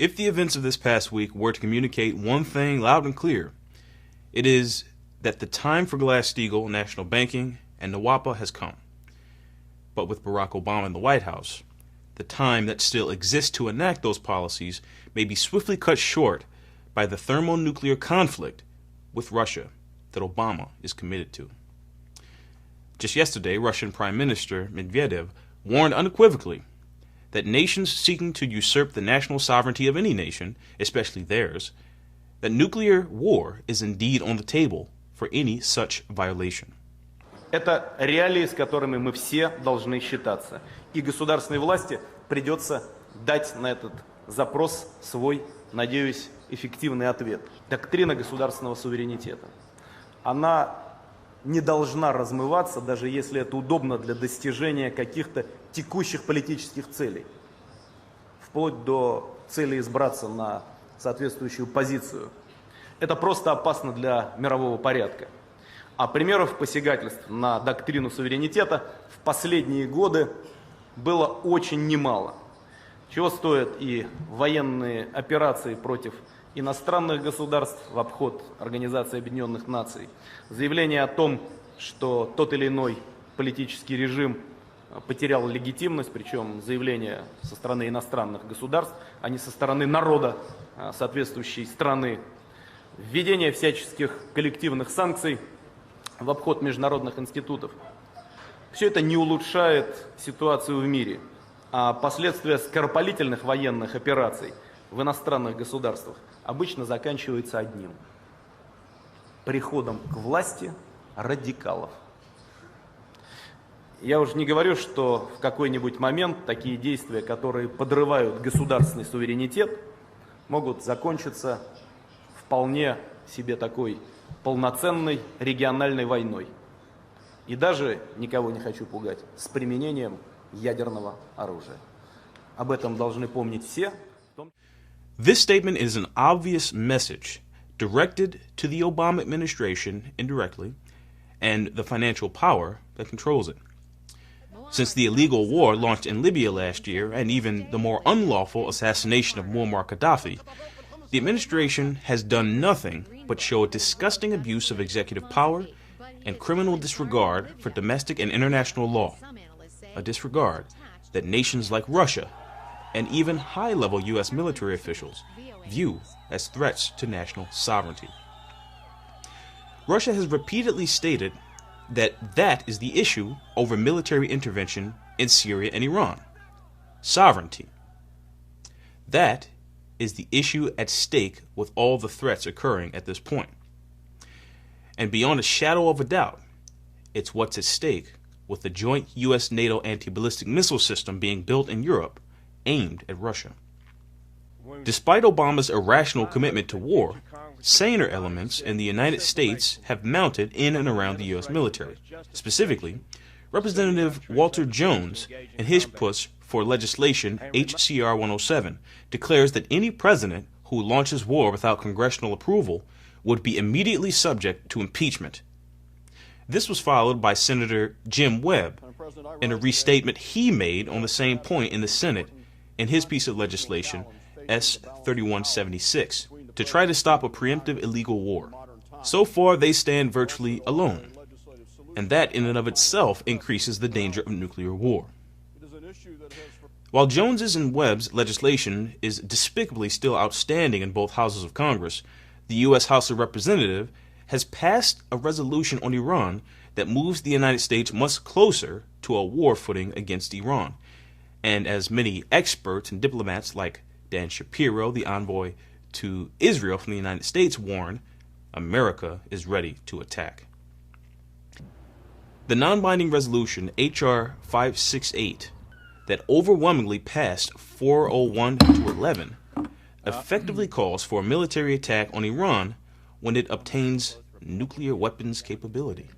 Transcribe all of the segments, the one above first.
If the events of this past week were to communicate one thing loud and clear, it is that the time for Glass-Steagall, national banking, and NWAPA has come. But with Barack Obama in the White House, the time that still exists to enact those policies may be swiftly cut short by the thermonuclear conflict with Russia that Obama is committed to. Just yesterday, Russian Prime Minister Medvedev warned unequivocally that nations seeking to usurp the national sovereignty of any nation, especially theirs, that nuclear war is indeed on the table for any such violation. Это реалии, с которыми мы все должны считаться. И государственной власти придется дать на этот запрос свой, надеюсь, эффективный ответ. Доктрина государственного суверенитета. Она не должна размываться, даже если это удобно для достижения каких-то текущих политических целей. Вплоть до цели избраться на соответствующую позицию. Это просто опасно для мирового порядка. А примеров посягательств на доктрину суверенитета в последние годы было очень немало. Чего стоят и военные операции против иностранных государств в обход Организации Объединенных Наций, заявление о том, что тот или иной политический режим потерял легитимность, причем заявление со стороны иностранных государств, а не со стороны народа соответствующей страны, введение всяческих коллективных санкций в обход международных институтов. Все это не улучшает ситуацию в мире, а последствия скоропалительных военных операций в иностранных государствах обычно заканчивается одним – приходом к власти радикалов. Я уже не говорю, что в какой-нибудь момент такие действия, которые подрывают государственный суверенитет, могут закончиться вполне себе такой полноценной региональной войной. И даже, никого не хочу пугать, с применением ядерного оружия. Об этом должны помнить все. This statement is an obvious message directed to the Obama administration indirectly and the financial power that controls it. Since the illegal war launched in Libya last year and even the more unlawful assassination of Muammar Gaddafi, the administration has done nothing but show a disgusting abuse of executive power and criminal disregard for domestic and international law, a disregard that nations like Russia and even high-level U.S. military officials view as threats to national sovereignty. Russia has repeatedly stated that that is the issue over military intervention in Syria and Iran. Sovereignty. That is the issue at stake with all the threats occurring at this point. And beyond a shadow of a doubt, it's what's at stake with the joint U.S.-NATO anti-ballistic missile system being built in Europe aimed at Russia. Despite Obama's irrational commitment to war, saner elements in the United States have mounted in and around the U.S. military. Specifically, Representative Walter Jones, in his push for legislation H.C.R. 107, declares that any president who launches war without congressional approval would be immediately subject to impeachment. This was followed by Senator Jim Webb in a restatement he made on the same point in the Senate in his piece of legislation S. 3176 to try to stop a preemptive illegal war. So far, they stand virtually alone, and that in and of itself increases the danger of nuclear war. While Jones's and Webb's legislation is despicably still outstanding in both houses of Congress, the U.S. House of Representatives has passed a resolution on Iran that moves the United States much closer to a war footing against Iran. And as many experts and diplomats like Dan Shapiro, the envoy to Israel from the United States, warn, America is ready to attack. The non-binding resolution H.R. 568 that overwhelmingly passed 401 to 11 effectively calls for a military attack on Iran when it obtains nuclear weapons capability.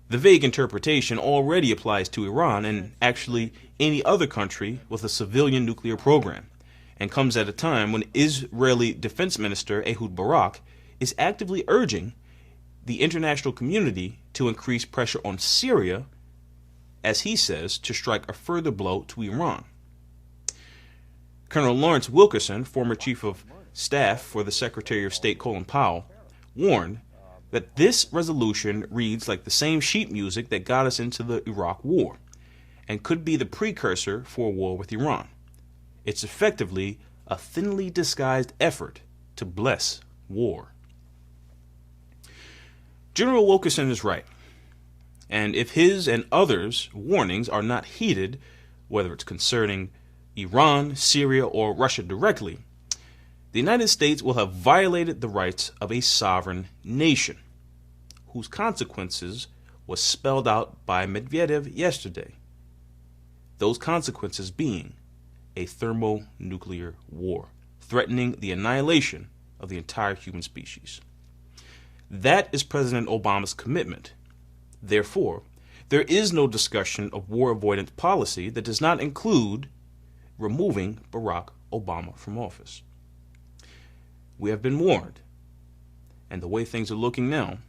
The vague interpretation already applies to Iran and actually any other country with a civilian nuclear program, and comes at a time when Israeli Defense Minister Ehud Barak is actively urging the international community to increase pressure on Syria, as he says, to strike a further blow to Iran. Colonel Lawrence Wilkerson, former chief of staff for the Secretary of State Colin Powell, warned that this resolution reads like the same sheet music that got us into the Iraq War and could be the precursor for a war with Iran. It's effectively a thinly disguised effort to bless war. General Wilkerson is right, and if his and others' warnings are not heeded, whether it's concerning Iran, Syria, or Russia directly, the United States will have violated the rights of a sovereign nation, whose consequences was spelled out by Medvedev yesterday. Those consequences being a thermonuclear war, threatening the annihilation of the entire human species. That is President Obama's commitment. Therefore, there is no discussion of war avoidance policy that does not include removing Barack Obama from office. We have been warned, and the way things are looking now,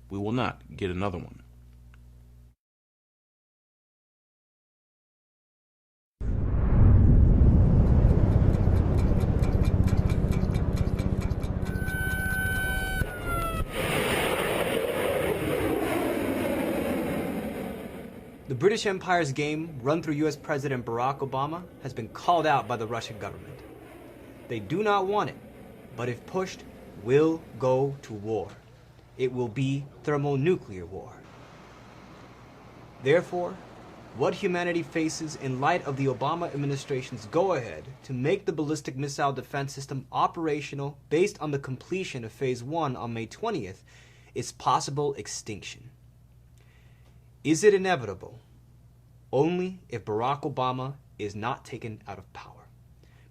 we will not get another one. The British Empire's game, run through U.S. President Barack Obama, has been called out by the Russian government. They do not want it, but if pushed, will go to war. It will be thermonuclear war. Therefore, what humanity faces in light of the Obama administration's go-ahead to make the ballistic missile defense system operational based on the completion of Phase 1 on May 20th is possible extinction. Is it inevitable? Only if Barack Obama is not taken out of power.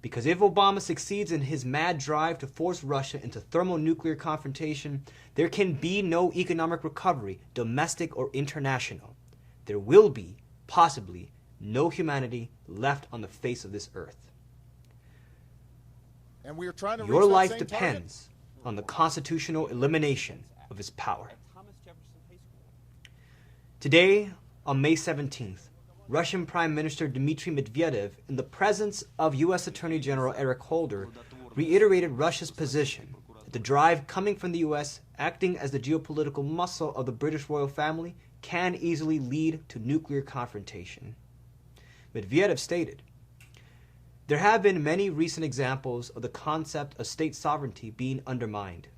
Because if Obama succeeds in his mad drive to force Russia into thermonuclear confrontation, there can be no economic recovery, domestic or international. There will be, possibly, no humanity left on the face of this earth. And we are trying to Your life depends on the constitutional elimination of his power. Today, on May 17th, Russian Prime Minister Dmitry Medvedev, in the presence of U.S. Attorney General Eric Holder, reiterated Russia's position that the drive coming from the U.S., acting as the geopolitical muscle of the British royal family, can easily lead to nuclear confrontation. Medvedev stated, "There have been many recent examples of the concept of state sovereignty being undermined.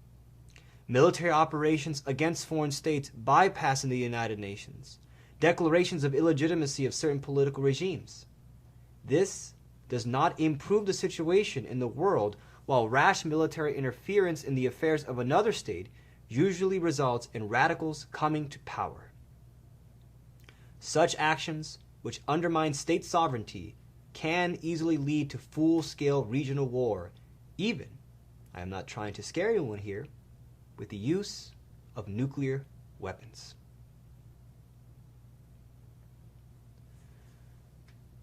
Military operations against foreign states bypassing the United Nations, declarations of illegitimacy of certain political regimes. This does not improve the situation in the world, while rash military interference in the affairs of another state usually results in radicals coming to power. Such actions, which undermine state sovereignty, can easily lead to full-scale regional war, even, I am not trying to scare anyone here, with the use of nuclear weapons."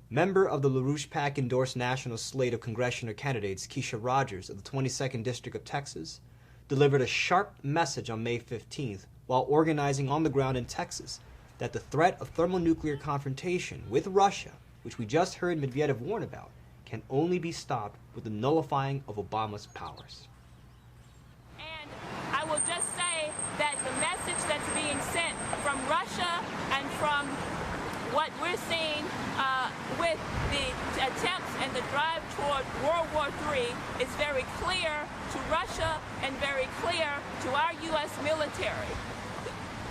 Member of the LaRouche PAC endorsed national slate of congressional candidates, Keisha Rogers of the 22nd District of Texas, delivered a sharp message on May 15th while organizing on the ground in Texas that the threat of thermonuclear confrontation with Russia, which we just heard Medvedev warn about, can only be stopped with the nullifying of Obama's powers. And I will just say that the message that's being sent from Russia and from what we're seeing with the attempts and the drive toward World War III is very clear to Russia and very clear to our U.S. military.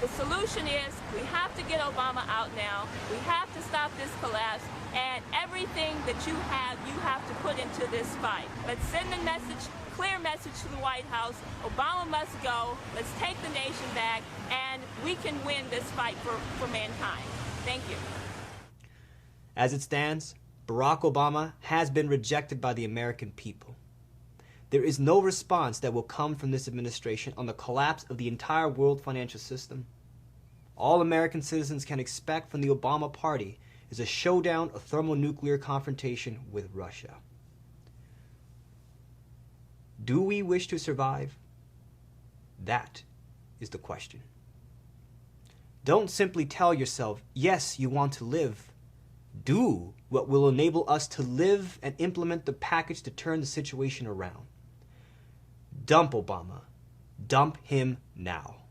The solution is we have to get Obama out now. We have to stop this collapse. And everything that you have to put into this fight. Let's send a message, clear message to the White House. Obama must go. Let's take the nation back, and we can win this fight for mankind. Thank you. As it stands, Barack Obama has been rejected by the American people. There is no response that will come from this administration on the collapse of the entire world financial system. All American citizens can expect from the Obama party is a showdown of thermonuclear confrontation with Russia. Do we wish to survive? That is the question. Don't simply tell yourself, yes, you want to live. Do what will enable us to live and implement the package to turn the situation around. Dump Obama. Dump him now.